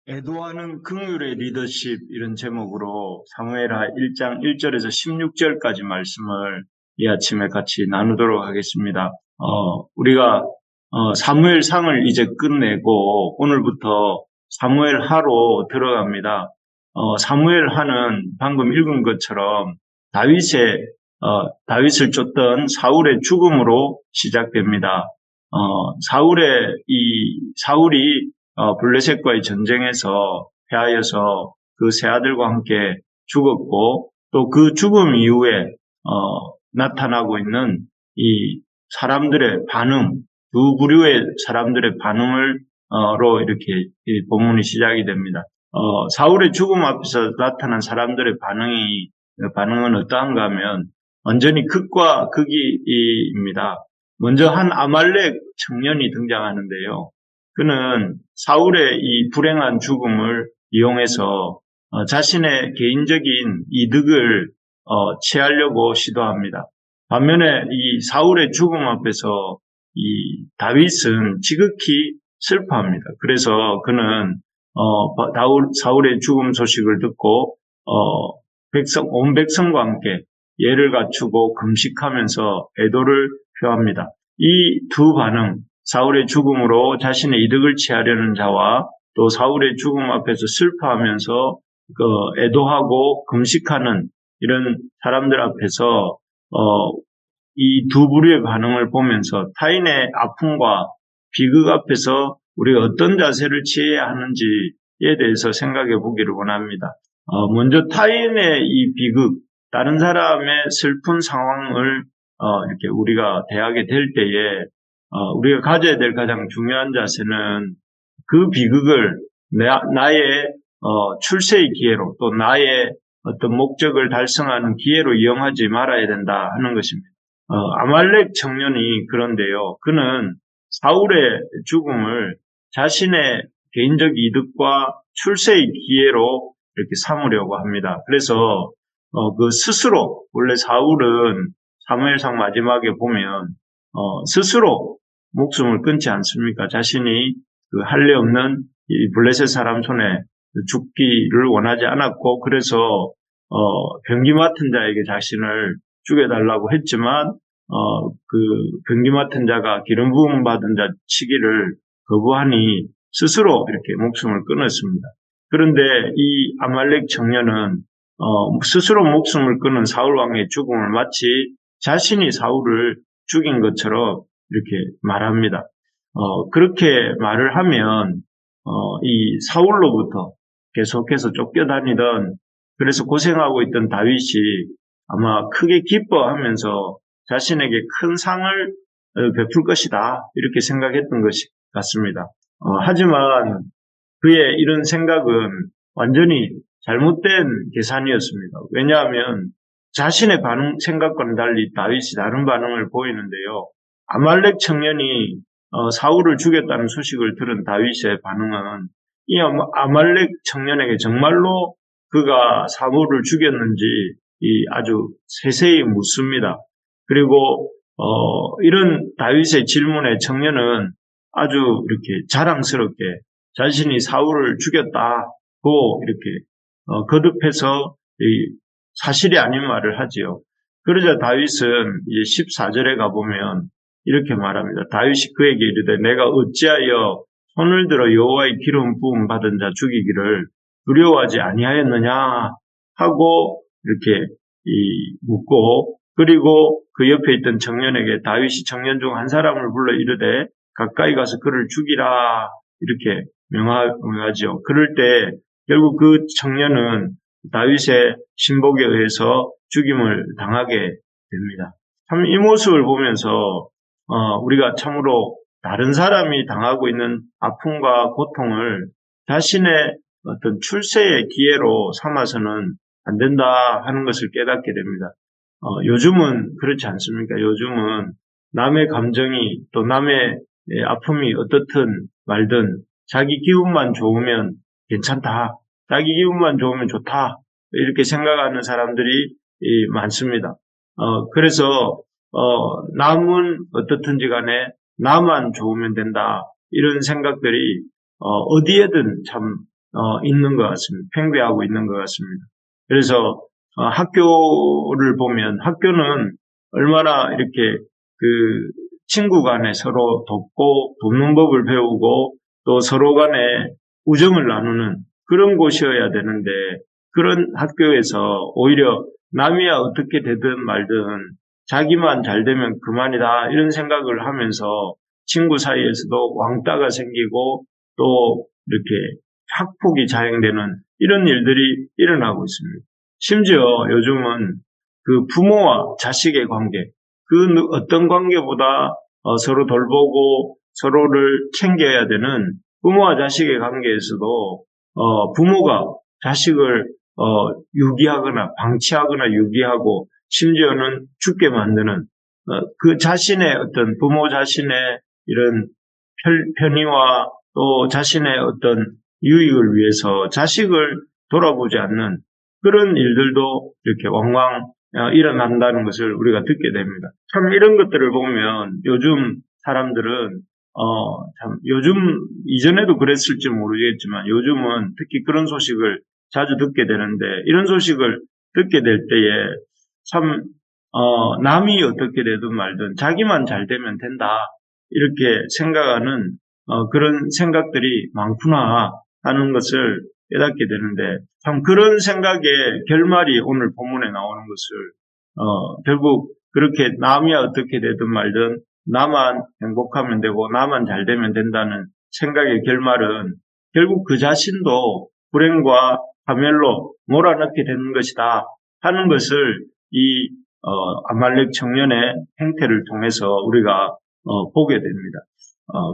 애도하는 긍휼의 리더십 이런 제목으로 사무엘하 1장 1절에서 16절까지 말씀을 이 아침에 같이 나누도록 하겠습니다. 우리가 사무엘상을 이제 끝내고 오늘부터 사무엘하로 들어갑니다. 사무엘하는 방금 읽은 것처럼 다윗을 쫓던 사울의 죽음으로 시작됩니다. 사울이 블레셋과의 전쟁에서 패하여서 그 세 아들과 함께 죽었고, 또 그 죽음 이후에 나타나고 있는 이 사람들의 반응, 두 부류의 사람들의 반응으로 이렇게 이 본문이 시작이 됩니다. 사울의 죽음 앞에서 나타난 사람들의 반응은 어떠한가 하면 완전히 극과 극이입니다. 먼저 한 아말렉 청년이 등장하는데요. 그는 사울의 이 불행한 죽음을 이용해서 자신의 개인적인 이득을 취하려고 시도합니다. 반면에 이 사울의 죽음 앞에서 이 다윗은 지극히 슬퍼합니다. 그래서 그는 사울의 죽음 소식을 듣고 온 백성과 함께 예를 갖추고 금식하면서 애도를 표합니다. 이 두 반응, 사울의 죽음으로 자신의 이득을 취하려는 자와 또 사울의 죽음 앞에서 슬퍼하면서 애도하고 금식하는 이런 사람들 앞에서 이 두 부류의 반응을 보면서 타인의 아픔과 비극 앞에서 우리가 어떤 자세를 취해야 하는지에 대해서 생각해 보기를 원합니다. 먼저 타인의 이 비극, 다른 사람의 슬픈 상황을 이렇게 우리가 대하게 될 때에 우리가 가져야 될 가장 중요한 자세는 그 비극을 나의 출세의 기회로 또 나의 어떤 목적을 달성하는 기회로 이용하지 말아야 된다 하는 것입니다. 아말렉 청년이 그런데요. 그는 사울의 죽음을 자신의 개인적 이득과 출세의 기회로 이렇게 삼으려고 합니다. 그래서 그 스스로 원래 사울은 사무엘상 마지막에 보면 스스로 목숨을 끊지 않습니까? 자신이 그 할례 없는 이 블레셋 사람 손에 죽기를 원하지 않았고, 그래서 병기 맡은 자에게 자신을 죽여달라고 했지만 그 병기 맡은 자가 기름 부음 받은 자 치기를 거부하니 스스로 이렇게 목숨을 끊었습니다. 그런데 이 아말렉 청년은 스스로 목숨을 끊은 사울 왕의 죽음을 마치 자신이 사울을 죽인 것처럼 이렇게 말합니다. 그렇게 말을 하면 이 사울로부터 계속해서 쫓겨다니던, 그래서 고생하고 있던 다윗이 아마 크게 기뻐하면서 자신에게 큰 상을 베풀 것이다 이렇게 생각했던 것 같습니다. 하지만 그의 이런 생각은 완전히 잘못된 계산이었습니다. 왜냐하면 자신의 생각과는 달리 다윗이 다른 반응을 보이는데요. 아말렉 청년이 사울을 죽였다는 소식을 들은 다윗의 반응은 이 아말렉 청년에게 정말로 그가 사울을 죽였는지 아주 세세히 묻습니다. 그리고 이런 다윗의 질문에 청년은 아주 이렇게 자랑스럽게 자신이 사울을 죽였다고 이렇게 거듭해서 사실이 아닌 말을 하지요. 그러자 다윗은 이제 14절에 가보면 이렇게 말합니다. 다윗이 그에게 이르되 내가 어찌하여 손을 들어 여호와의 기름 부음 받은 자 죽이기를 두려워하지 아니하였느냐 하고 이렇게 묻고, 그리고 그 옆에 있던 청년에게 다윗이 청년 중 한 사람을 불러 이르되 가까이 가서 그를 죽이라 이렇게 명하지요. 그럴 때 결국 그 청년은 다윗의 신복에 의해서 죽임을 당하게 됩니다. 참 이 모습을 보면서 우리가 참으로 다른 사람이 당하고 있는 아픔과 고통을 자신의 어떤 출세의 기회로 삼아서는 안 된다 하는 것을 깨닫게 됩니다. 요즘은 그렇지 않습니까? 요즘은 남의 감정이 또 남의 아픔이 어떻든 말든 자기 기분만 좋으면 괜찮다, 자기 기분만 좋으면 좋다 이렇게 생각하는 사람들이 많습니다. 그래서 남은 어떻든지 간에 나만 좋으면 된다 이런 생각들이 어디에든 참 있는 것 같습니다. 팽배하고 있는 것 같습니다. 그래서 학교를 보면 학교는 얼마나 이렇게 그 친구 간에 서로 돕고 돕는 법을 배우고 또 서로 간에 우정을 나누는 그런 곳이어야 되는데 그런 학교에서 오히려 남이야 어떻게 되든 말든 자기만 잘 되면 그만이다 이런 생각을 하면서 친구 사이에서도 왕따가 생기고 또 이렇게 학폭이 자행되는 이런 일들이 일어나고 있습니다. 심지어 요즘은 그 부모와 자식의 관계, 그 어떤 관계보다 서로 돌보고 서로를 챙겨야 되는 부모와 자식의 관계에서도 부모가 자식을 유기하거나 방치하거나 유기하고 심지어는 죽게 만드는 그 자신의 어떤 부모 자신의 이런 편의와 또 자신의 어떤 유익을 위해서 자식을 돌아보지 않는 그런 일들도 이렇게 왕왕 일어난다는 것을 우리가 듣게 됩니다. 참 이런 것들을 보면 요즘 사람들은 참 요즘 이전에도 그랬을지 모르겠지만 요즘은 특히 그런 소식을 자주 듣게 되는데 이런 소식을 듣게 될 때에 참 남이 어떻게 되든 말든 자기만 잘 되면 된다 이렇게 생각하는 그런 생각들이 많구나 하는 것을 깨닫게 되는데 참 그런 생각의 결말이 오늘 본문에 나오는 것을 결국 그렇게 남이 어떻게 되든 말든 나만 행복하면 되고 나만 잘 되면 된다는 생각의 결말은 결국 그 자신도 불행과 파멸로 몰아넣게 되는 것이다 하는 것을 이 아말렉 청년의 행태를 통해서 우리가 보게 됩니다.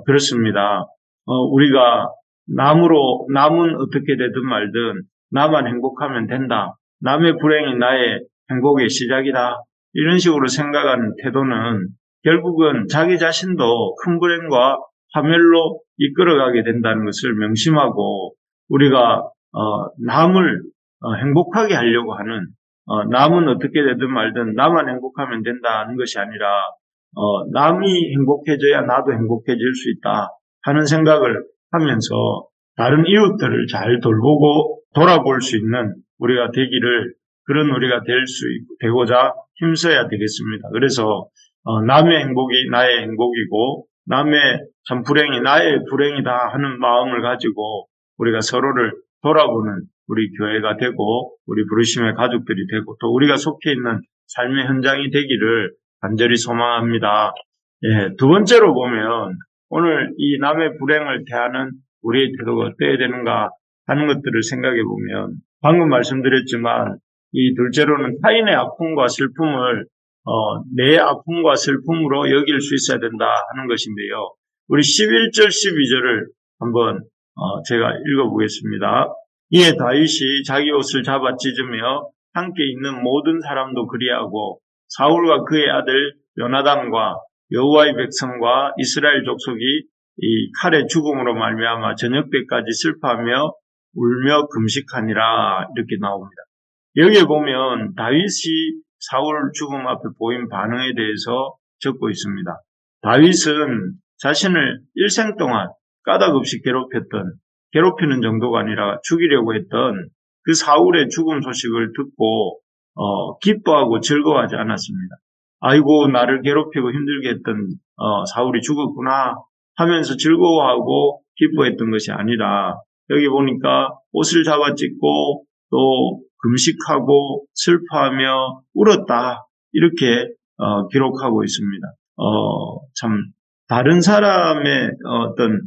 그렇습니다. 우리가 남은 어떻게 되든 말든 나만 행복하면 된다. 남의 불행이 나의 행복의 시작이다. 이런 식으로 생각하는 태도는 결국은 자기 자신도 큰 불행과 파멸로 이끌어가게 된다는 것을 명심하고 우리가 남을 행복하게 하려고 하는 남은 어떻게 되든 말든 나만 행복하면 된다는 것이 아니라 남이 행복해져야 나도 행복해질 수 있다 하는 생각을 하면서 다른 이웃들을 잘 돌보고 돌아볼 수 있는 우리가 되기를 그런 우리가 되고자 힘써야 되겠습니다. 그래서 남의 행복이 나의 행복이고 남의 참 불행이 나의 불행이다 하는 마음을 가지고 우리가 서로를 돌아보는 우리 교회가 되고 우리 부르심의 가족들이 되고 또 우리가 속해 있는 삶의 현장이 되기를 간절히 소망합니다. 예, 두 번째로 보면 오늘 이 남의 불행을 대하는 우리의 태도가 어때야 되는가 하는 것들을 생각해 보면 방금 말씀드렸지만 이 둘째로는 타인의 아픔과 슬픔을 내 아픔과 슬픔으로 여길 수 있어야 된다 하는 것인데요. 우리 11절 12절을 한번 제가 읽어보겠습니다. 이에 다윗이 자기 옷을 잡아 찢으며 함께 있는 모든 사람도 그리하고 사울과 그의 아들 요나단과 여호와의 백성과 이스라엘 족속이 이 칼의 죽음으로 말미암아 저녁 때까지 슬퍼하며 울며 금식하니라 이렇게 나옵니다. 여기에 보면 다윗이 사울 죽음 앞에 보인 반응에 대해서 적고 있습니다. 다윗은 자신을 일생 동안 까닭 없이 괴롭히는 정도가 아니라 죽이려고 했던 그 사울의 죽음 소식을 듣고 기뻐하고 즐거워하지 않았습니다. 아이고 나를 괴롭히고 힘들게 했던 사울이 죽었구나 하면서 즐거워하고 기뻐했던 것이 아니라 여기 보니까 옷을 잡아 찢고 또 금식하고 슬퍼하며 울었다 이렇게 기록하고 있습니다. 참 다른 사람의 어떤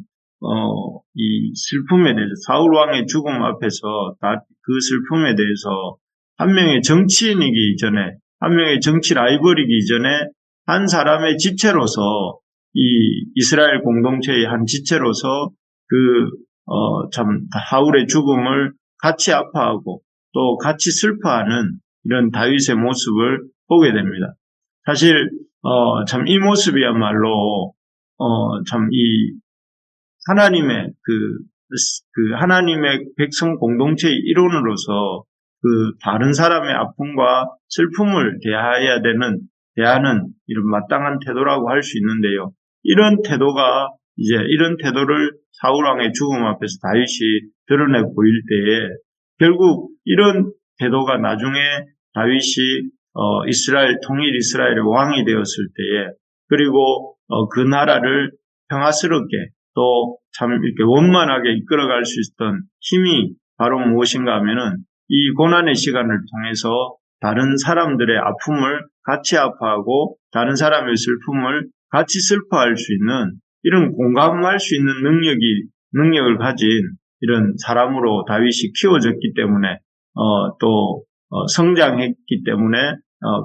이 슬픔에 대해서 사울 왕의 죽음 앞에서 그 슬픔에 대해서 한 명의 정치인이기 이전에 한 명의 정치 라이벌이기 이전에 한 사람의 지체로서 이 이스라엘 공동체의 한 지체로서 참 사울의 죽음을 같이 아파하고 또 같이 슬퍼하는 이런 다윗의 모습을 보게 됩니다. 사실 참 이 모습이야말로 참 이 하나님의 하나님의 백성 공동체의 일원으로서 그 다른 사람의 아픔과 슬픔을 대하는 이런 마땅한 태도라고 할 수 있는데요. 이런 태도가 이제 이런 태도를 사울 왕의 죽음 앞에서 다윗이 드러내 보일 때에 결국 이런 태도가 나중에 다윗이 이스라엘 통일 이스라엘의 왕이 되었을 때에 그리고 그 나라를 평화스럽게 또 참 이렇게 원만하게 이끌어갈 수 있었던 힘이 바로 무엇인가 하면은 이 고난의 시간을 통해서 다른 사람들의 아픔을 같이 아파하고 다른 사람의 슬픔을 같이 슬퍼할 수 있는 이런 공감할 수 있는 능력을 가진 이런 사람으로 다윗이 키워졌기 때문에 또 성장했기 때문에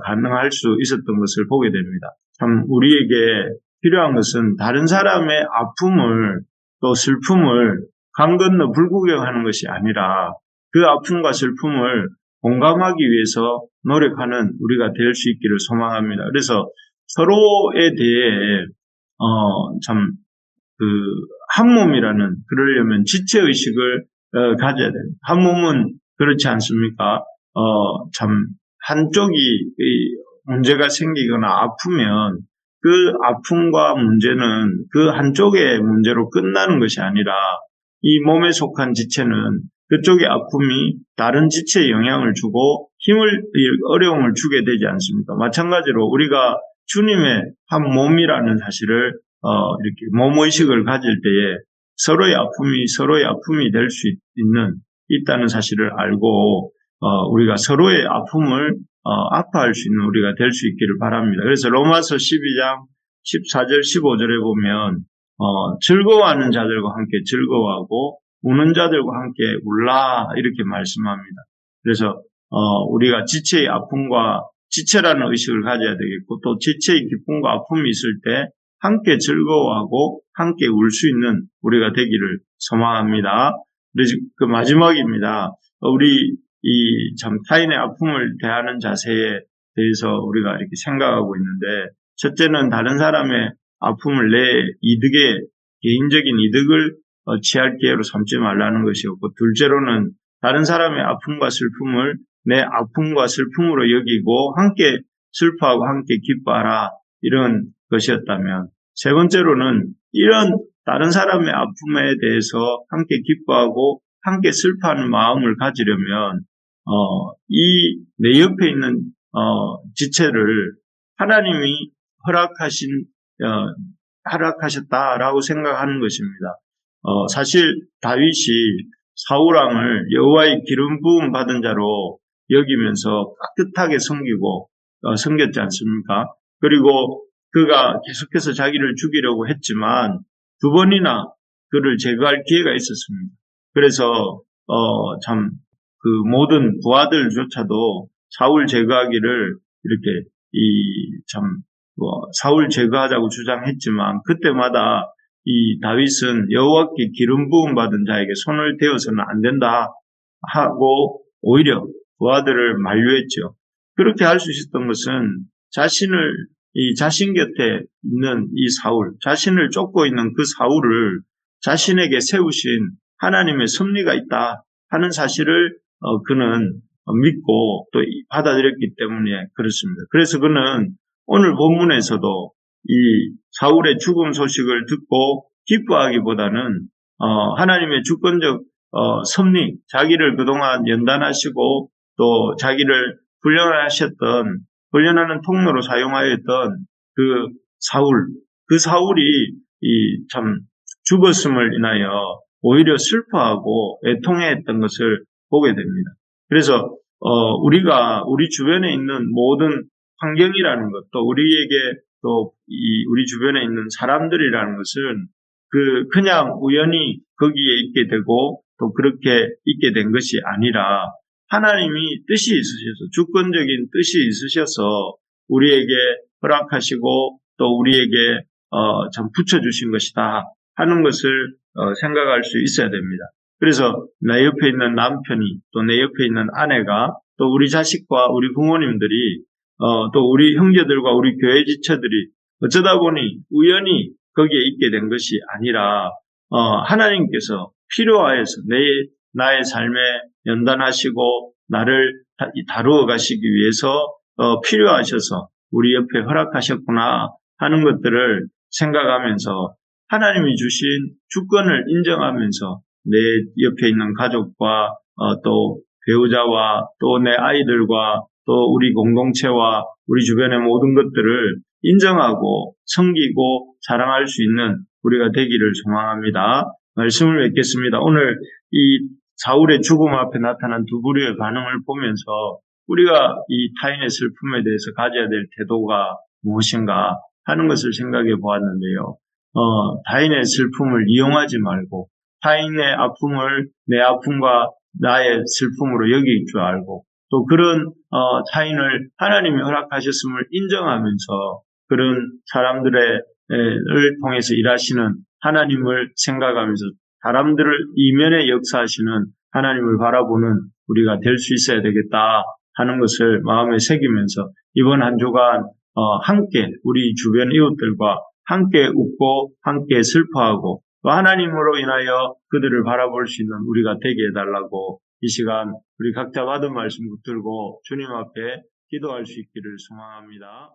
가능할 수 있었던 것을 보게 됩니다. 참 우리에게 필요한 것은 다른 사람의 아픔을 또 슬픔을 강 건너 불구경하는 것이 아니라 그 아픔과 슬픔을 공감하기 위해서 노력하는 우리가 될 수 있기를 소망합니다. 그래서 서로에 대해 참 한 몸이라는 그러려면 지체의식을 가져야 됩니다. 한 몸은 그렇지 않습니까? 참 한쪽이 문제가 생기거나 아프면 그 아픔과 문제는 그 한쪽의 문제로 끝나는 것이 아니라 이 몸에 속한 지체는 그쪽의 아픔이 다른 지체에 영향을 주고 어려움을 주게 되지 않습니까? 마찬가지로 우리가 주님의 한 몸이라는 사실을 이렇게 몸의식을 가질 때에 서로의 아픔이 될 수 있다는 사실을 알고 우리가 서로의 아픔을 아파할 수 있는 우리가 될 수 있기를 바랍니다. 그래서 로마서 12장 14절 15절에 보면 즐거워하는 자들과 함께 즐거워하고 우는 자들과 함께 울라 이렇게 말씀합니다. 그래서 우리가 지체의 아픔과 지체라는 의식을 가져야 되겠고 또 지체의 기쁨과 아픔이 있을 때 함께 즐거워하고 함께 울 수 있는 우리가 되기를 소망합니다. 그래서 그 마지막입니다. 우리 참 타인의 아픔을 대하는 자세에 대해서 우리가 이렇게 생각하고 있는데 첫째는 다른 사람의 아픔을 내 개인적인 이득을 취할 기회로 삼지 말라는 것이었고 둘째로는 다른 사람의 아픔과 슬픔을 내 아픔과 슬픔으로 여기고 함께 슬퍼하고 함께 기뻐하라 이런 것이었다면 세 번째로는 이런 다른 사람의 아픔에 대해서 함께 기뻐하고 함께 슬퍼하는 마음을 가지려면 내 옆에 있는 지체를 하나님이 허락하셨다라고 생각하는 것입니다. 사실 다윗이 사울 왕을 여호와의 기름 부음 받은 자로 여기면서 깍듯하게 섬겼지 않습니까? 그리고 그가 계속해서 자기를 죽이려고 했지만 두 번이나 그를 제거할 기회가 있었습니다. 그래서 참 그 모든 부하들조차도 사울 제거하기를 이렇게 사울 제거하자고 주장했지만 그때마다 이 다윗은 여호와께 기름 부음 받은 자에게 손을 대어서는 안 된다 하고 오히려 부하들을 만류했죠. 그렇게 할 수 있었던 것은 자신 곁에 있는 이 사울, 자신을 쫓고 있는 그 사울을 자신에게 세우신 하나님의 섭리가 있다 하는 사실을 그는 믿고 또 받아들였기 때문에 그렇습니다. 그래서 그는 오늘 본문에서도 이 사울의 죽음 소식을 듣고 기뻐하기보다는 하나님의 주권적 섭리, 자기를 그동안 연단하시고 또 자기를 훈련하는 통로로 사용하였던 그 사울이 참 죽었음을 인하여 오히려 슬퍼하고 애통해했던 것을 보게 됩니다. 그래서 우리 주변에 있는 모든 환경이라는 것, 또 우리에게 또 우리 주변에 있는 사람들이라는 것은 그냥 우연히 거기에 있게 되고 또 그렇게 있게 된 것이 아니라 하나님이 뜻이 있으셔서 주권적인 뜻이 있으셔서 우리에게 허락하시고 또 우리에게 참 붙여주신 것이다 하는 것을 생각할 수 있어야 됩니다. 그래서 내 옆에 있는 남편이 또 내 옆에 있는 아내가 또 우리 자식과 우리 부모님들이 또 우리 형제들과 우리 교회 지체들이 어쩌다 보니 우연히 거기에 있게 된 것이 아니라 하나님께서 필요하여서 나의 삶에 연단하시고 나를 다루어 가시기 위해서 필요하셔서 우리 옆에 허락하셨구나 하는 것들을 생각하면서 하나님이 주신 주권을 인정하면서 내 옆에 있는 가족과 또 배우자와 또 내 아이들과 또 우리 공동체와 우리 주변의 모든 것들을 인정하고 섬기고 사랑할 수 있는 우리가 되기를 소망합니다. 말씀을 맺겠습니다. 오늘 이 사울의 죽음 앞에 나타난 두 부류의 반응을 보면서 우리가 이 타인의 슬픔에 대해서 가져야 될 태도가 무엇인가 하는 것을 생각해 보았는데요. 타인의 슬픔을 이용하지 말고 타인의 아픔을 내 아픔과 나의 슬픔으로 여길 줄 알고 또 그런 타인을 하나님이 허락하셨음을 인정하면서 그런 사람들을 통해서 일하시는 하나님을 생각하면서 사람들을 이면에 역사하시는 하나님을 바라보는 우리가 될 수 있어야 되겠다 하는 것을 마음에 새기면서 이번 한 주간 함께 우리 주변 이웃들과 함께 웃고 함께 슬퍼하고 또 하나님으로 인하여 그들을 바라볼 수 있는 우리가 되게 해달라고 이 시간 우리 각자 받은 말씀 붙들고 주님 앞에 기도할 수 있기를 소망합니다.